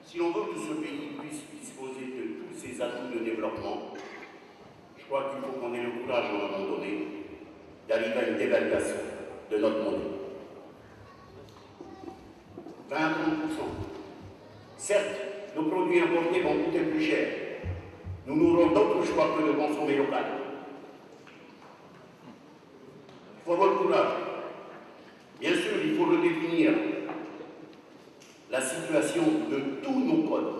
Si l'on veut que ce pays puisse disposer de tous ses atouts de développement, je crois qu'il faut qu'on ait le courage à un moment donné d'arriver à une dévaluation de notre monnaie. 20 à 30%. Certes, nos produits importés vont coûter plus cher. Nous n'aurons d'autre choix que de consommer local. Il faut avoir le courage. Bien sûr, il faut redéfinir la situation de tous nos codes,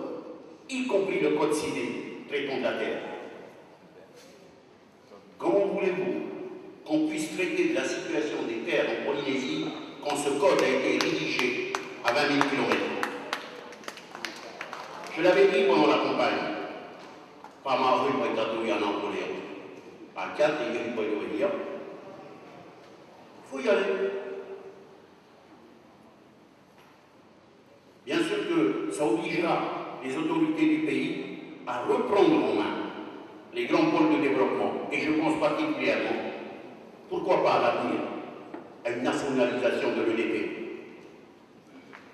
y compris le code civil traitant de la terre. Comment voulez-vous qu'on puisse traiter de la situation des terres en Polynésie quand ce code a été rédigé à 20 000 km? Je l'avais dit pendant la campagne. Pas ma rue pour être en Napoléon. À 4 et il faut y aller. Bien sûr que ça obligera les autorités du pays à reprendre en main les grands pôles de développement. Et je pense particulièrement, pourquoi pas à l'avenir, à une nationalisation de l'EDP.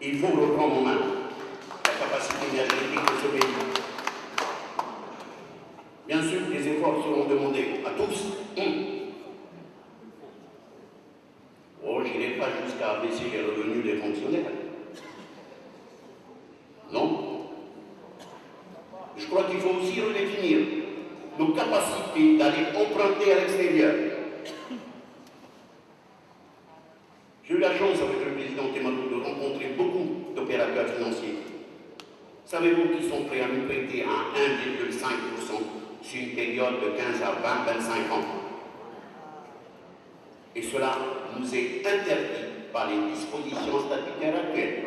Il faut reprendre en main la capacité énergétique de ce pays. Bien sûr, des efforts seront demandés à tous. Oh, je n'irai pas jusqu'à baisser les revenus des fonctionnaires. Non. Je crois qu'il faut aussi redéfinir nos capacités d'aller emprunter à l'extérieur. J'ai eu la chance avec le président Tematou de rencontrer beaucoup d'opérateurs financiers. Savez-vous qu'ils sont prêts à nous prêter à 1,5% sur une période de 15 à 20, 25 ans? Et cela nous est interdit par les dispositions statutaires actuelles.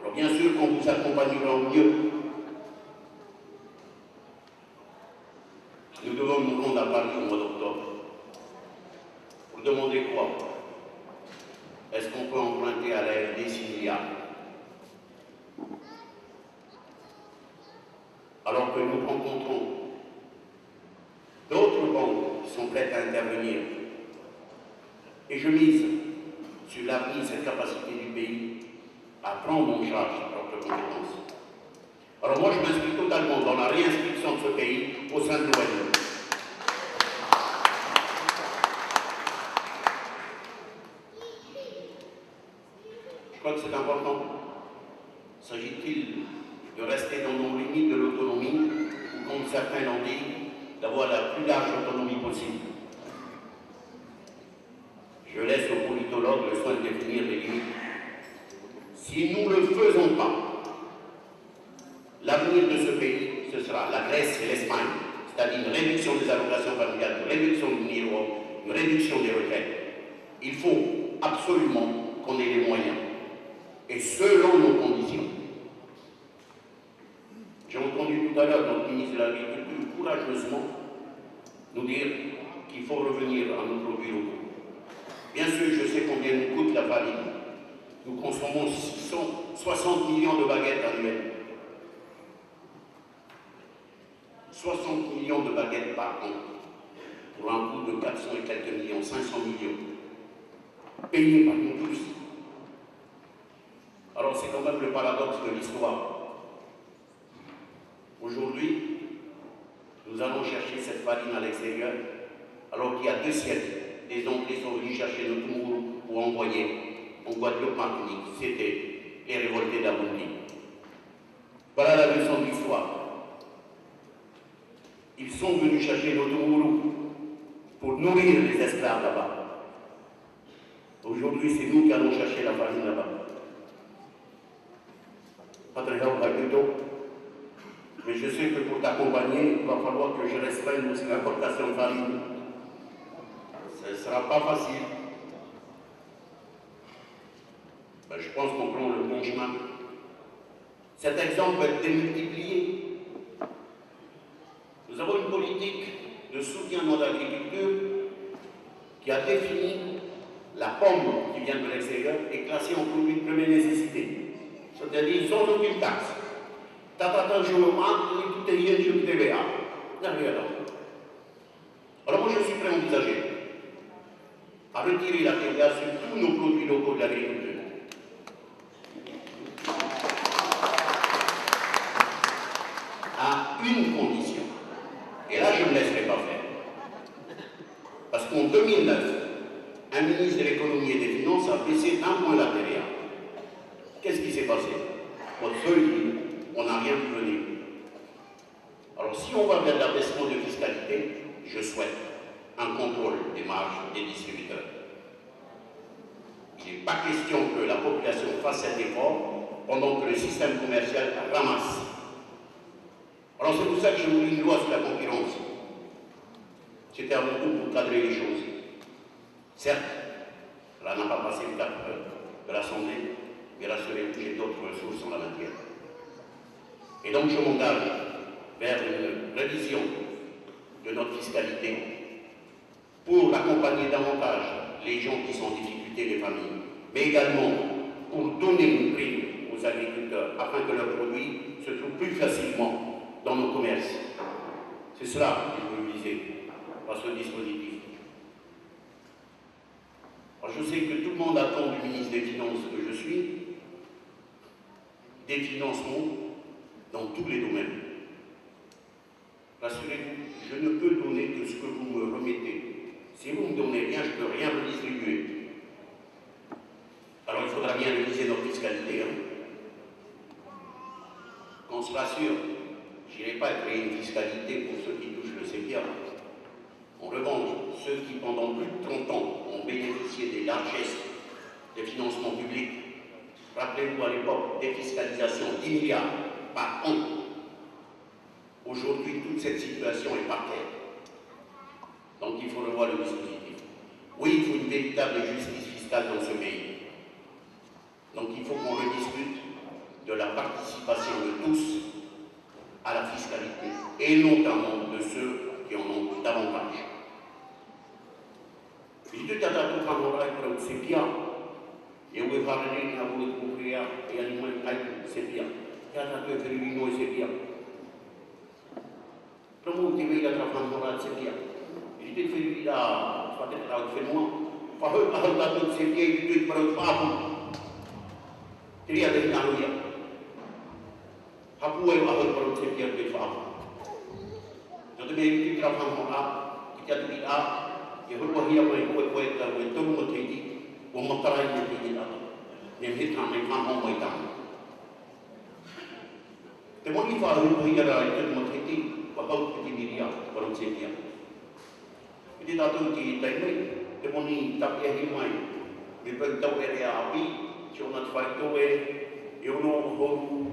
Alors bien sûr qu'on vous accompagnera au mieux. Nous devons nous rendre à Paris au mois d'octobre. Pour demander quoi? Est-ce qu'on peut emprunter à la RD 6 milliards? Alors que nous rencontrons d'autres banques qui sont prêtes à intervenir. Et je mise sur l'avenir de cette capacité du pays à prendre en charge ses propres compétences. Alors moi, je m'inscris totalement dans la réinscription de ce pays au sein de l'ONU. Je crois que c'est important. S'agit-il de rester dans nos limites de l'autonomie ou, comme certains l'ont dit, d'avoir la plus large autonomie possible? Je laisse aux politologues le soin de définir les limites. Si nous ne le faisons pas, l'avenir de ce pays, ce sera la Grèce et l'Espagne, c'est-à-dire une réduction des allocations familiales, une réduction du niveau, une réduction des retraites. Il faut absolument qu'on ait les moyens, et selon nos conditions. J'ai entendu tout à l'heure notre ministre de l'Agriculture courageusement nous dire qu'il faut revenir à nos produits locaux. Bien sûr, je sais combien nous coûte la farine. Nous consommons 60 millions de baguettes annuelles. 60 millions de baguettes par an, pour un coût de 400 et quelques millions, 500 millions, payés par nous tous. Alors c'est quand même le paradoxe de l'histoire. Aujourd'hui, nous allons chercher cette farine à l'extérieur, alors qu'il y a 2 siècles, des Anglais sont venus chercher le Toumourou pour envoyer en Guadeloupe, Martinique. C'était les révoltés d'Aboundi. Voilà la leçon de l'histoire. Ils sont venus chercher le Toumourou pour nourrir les esclaves là-bas. Aujourd'hui, c'est nous qui allons chercher la farine là-bas. Pas très grave, mais je sais que pour t'accompagner, il va falloir que je restreigne aussi l'importation de farine. Ce ne sera pas facile. Ben, je pense qu'on prend le bon chemin. Cet exemple va être démultiplié. Nous avons une politique de soutien à notre agriculture qui a défini la pomme qui vient de l'extérieur est classée en produit de première nécessité. C'est-à-dire sans aucune taxe. Tatata jour tout est bien sur TVA. Alors moi, je suis prêt à envisager à retirer la TVA sur tous nos produits locaux de l'agriculture. À une condition. Et là, je ne me laisserai pas faire. Parce qu'en 2009, un ministre de l'économie et des finances a baissé d'un point la TVA. Qu'est-ce qui s'est passé? Votre feuille, on n'a rien vu venir. Alors si on va vers l'abaissement de fiscalité, je souhaite un contrôle des marges des distributeurs. Il n'est pas question que la population fasse cet effort pendant que le système commercial ramasse. Alors c'est pour ça que j'ai voulu une loi sur la concurrence. C'était avant tout pour cadrer les choses. Certes, elle n'a pas passé le cap de l'Assemblée, mais rassurez-vous, j'ai d'autres ressources en la matière. Et donc je m'engage vers une révision de notre fiscalité pour accompagner davantage les gens qui sont en difficulté, les familles, mais également pour donner une prime aux agriculteurs afin que leurs produits se trouvent plus facilement dans nos commerces. C'est cela qu'il veut viser par ce dispositif. Alors je sais que tout le monde attend du ministre des Finances que je suis des financements dans tous les domaines. Rassurez-vous, je ne peux donner que ce que vous me remettez. Si vous ne me donnez rien, je ne peux rien redistribuer. Alors il faudra bien réviser notre fiscalité. Qu'on se rassure, je n'irai pas créer une fiscalité pour ceux qui touchent le CEPIA. En revanche, ceux qui pendant plus de 30 ans ont bénéficié des largesses des financements publics, rappelez-vous à l'époque, défiscalisation 10 milliards par an. Aujourd'hui, toute cette situation est par terre. Donc il faut revoir le dispositif. Oui, il faut une véritable justice fiscale dans ce pays. Donc il faut qu'on rediscute de la participation de tous à la fiscalité, et notamment de ceux qui en ont davantage. Itu tata tu kamurai perut sepia, yang berharga nak boleh kuliah, yang lima kali sepia, tata tu ferino sepia. Kamu tiba ida terapkan moral sepia. Itu ferida, pada tahu semua. Faham tata sepia itu perut papu. Jadi ada yang lalu ya. Hapu yang ahal perut sepia itu papu. Jadi itu terapkan moral kita tidak. يقول وهي ويتم تيجي ومطرين تيجي الأرض نمهتها من كان هم يتعم تموني فاهم هي رأيت المتهدي وقوت بجميليا ورمسيليا إذا تاتون تي تيمي تموني تبيه هيماي ببنتو إريا أبي شونا تفايتو يونو هو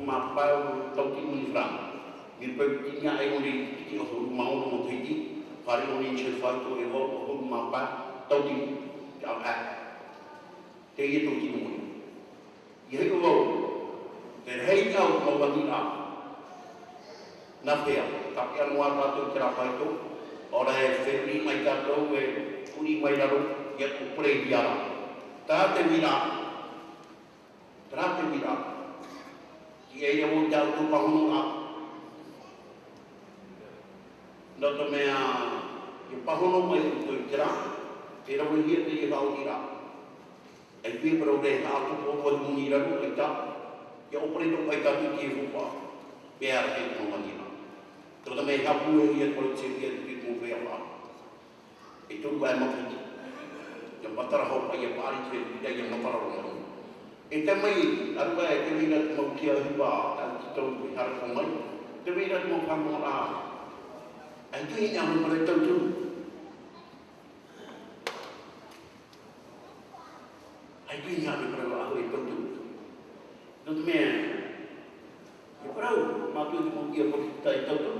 ما باو توتي منفرام ببنتينيا أيوني تي هو ماونو متهدي hari ini cerita tu evo pun mapa tahu di apa dia itu di mana ia itu terhei tahu mau bagi nafia tapi yang luar tu cerita itu orang yang ferli mereka tu puri mereka yang upre dia terate mira dia yang muda tu bangun Dr. Mea, yung pahuno mo yung tira, tira mo hiya na yung tira. Ay kuya pero rin, ako po mo nira mo ita, yung operito kay kami kiyo pa, kaya rin mo manira. Dr. Mea, hapu yung hiya po yung hiya mo kaya pa. Ito ba yung makita? Yung pataraho pa yung pari siya, yung mataraho mo. Ito may, ano ba, ito may natin magkiya hiba, at ito may harap mo may, ito may natin magkamura. Itu yang mereka tu. Itu yang mereka aku itu tu. Tu men. Perau maklum dia kita itu tu.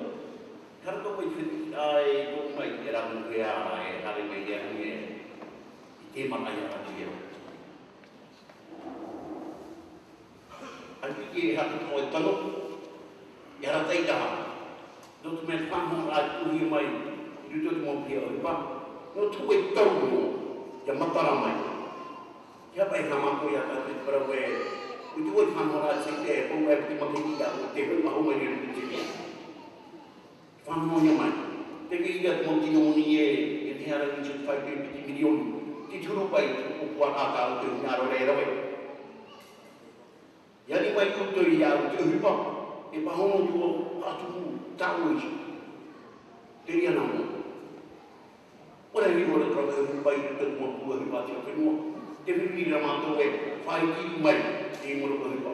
Kalau kau pergi ai kau mai era mulia ai hari media ni. Itu makanya dia. Aku dia hati kau itu. Ya rata dah. Donc mes femmes ont accueilli moi du tout de mon pied pas nous trouvons tout ya mataramai ya baik nama aku ya tapi berapa itu pun femmes ont accepté pour moi petit moi qui a été fait par moi ni petit femmes ont eu mal tapi dia mon qui non ni Ilion, Titurubai, Puaka, Narore. Yani mai kuto ia te hipa e pahono tu atu tauji te ia na mo ora ni mo le trobe un pai te mo tu hipa te mo te vi la ma to e fai ki mai e mo lo hipa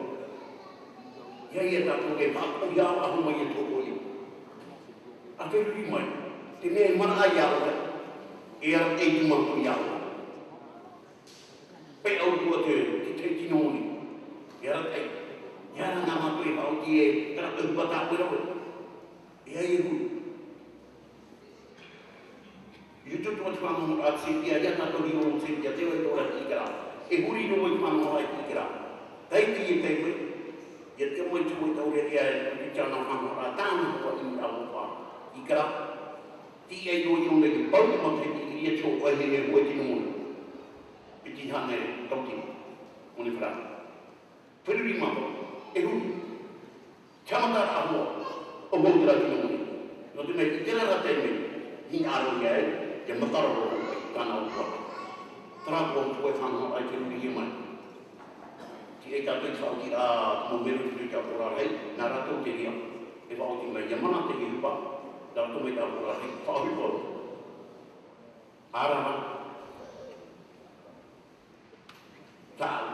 ia ia ta to e pa ko ia a ho mai to ko ia a te vi mai te me mana ia ora e ara e tu mo ia pe au tu te tinoni ya ai ya nama tu au dia kena berbata berapa ya ibu itu tu macam mana aksi dia ya tak tahu dia orang sini dia tu orang kira buri tu macam mana orang kira tapi dia tu ya dia macam tahu dia bicara nama orang tahu apa ini apa kira dia itu yang lagi baru macam dia cuba dia buat ini itu hanya tahu dia universitas Perima, chamata amo, obotra kini. Nanti mereka kira rata ini, ini arusnya, yang betul karena apa? Terapun tuai faham apa itu dia. Jika kita tahu kira mobil itu kita orang lain, narator dia, evaluasi mereka mana tinggi apa, dalam tu mereka orang lain, faham itu. Arah tahu,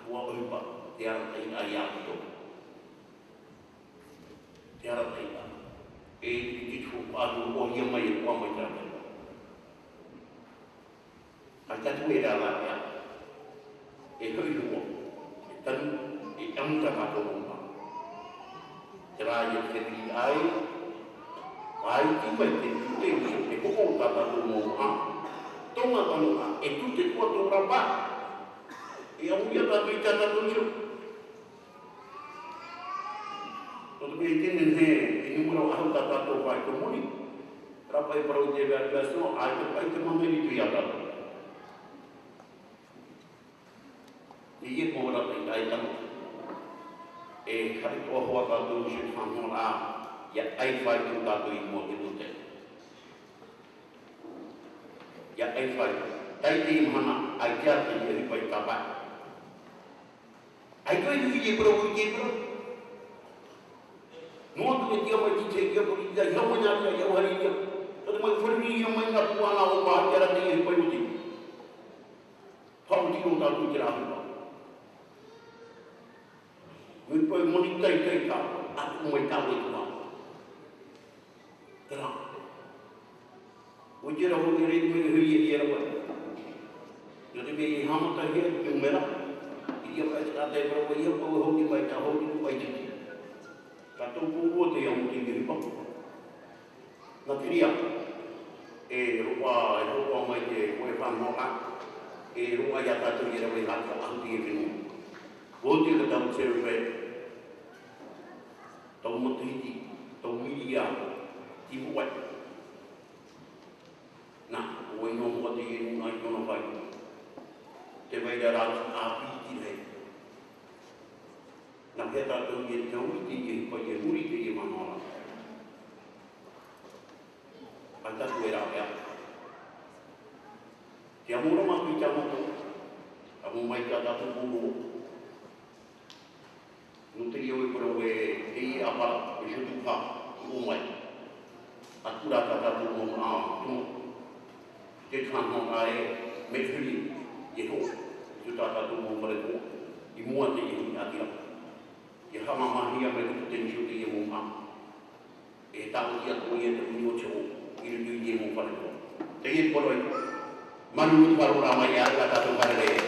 tua apa? Tiada ayat itu, tiada ayat. Itu adu oh yang mai kuam macam tu. Agak tu era lah ya. Itu dan yang tak ada orang. Cerai yang terjadi ai tu betul itu pokok tak ada orang. Tunggu tunggu, itu tidak tu berapa? Yang dia tak bicara tunjuk. Untuk ini mula ahal kata tu baik kemudi. Berapa yang perlu dia biasa no, itu mana itu ya tak. Ini mula kita itu. Hari tu awak kata tunjuk hamura, ya iFi tu kata itu itu teh. Ya iFi, tapi mana ajar ini baik kapan. Itu dia perlu. Nuatu dia macam dia pergi dia yang mana dia yang hari dia. Tapi macam ni yang mana puan awak baca dia perlu dia. Tahu dia tak tahu dia apa. Mereka monitor kita, aku mereka itu. Terang. Ujar aku ni dia apa. Jadi dia hamu tak dia yang merah. Dia kata berapa dia bawa hoki baca hoki baca. Kata buku tu yang mungkin dia lupa. Nanti dia, rupa macam kau faham tak? Rupa yang tak tu dia boleh lakukan apa dia ni. Bukti kita tahu siapa, tahu mesti, tahu media, dibuat. Nah, kau yang buat dia nak jono baik. Tapi dia rasa api dia. Nak kita tu dia jauh dia pergi murid dia mana orang. Antara dua rakyat. Dia mula masuk jamu tu, kamu mai kata tu buku. Nutri yang berwe, dia apa berjutu kah, umai. Aku dah kata tu tu, dia kan orang metri, itu, juta kata tu mereka, imuat ini ada. Ya mama dia mereka tenju dia mumma. Tahu dia tu yang termuncul, ini dia mumma itu. Jadi kalau malu baru ramai ya kata tu pada dia.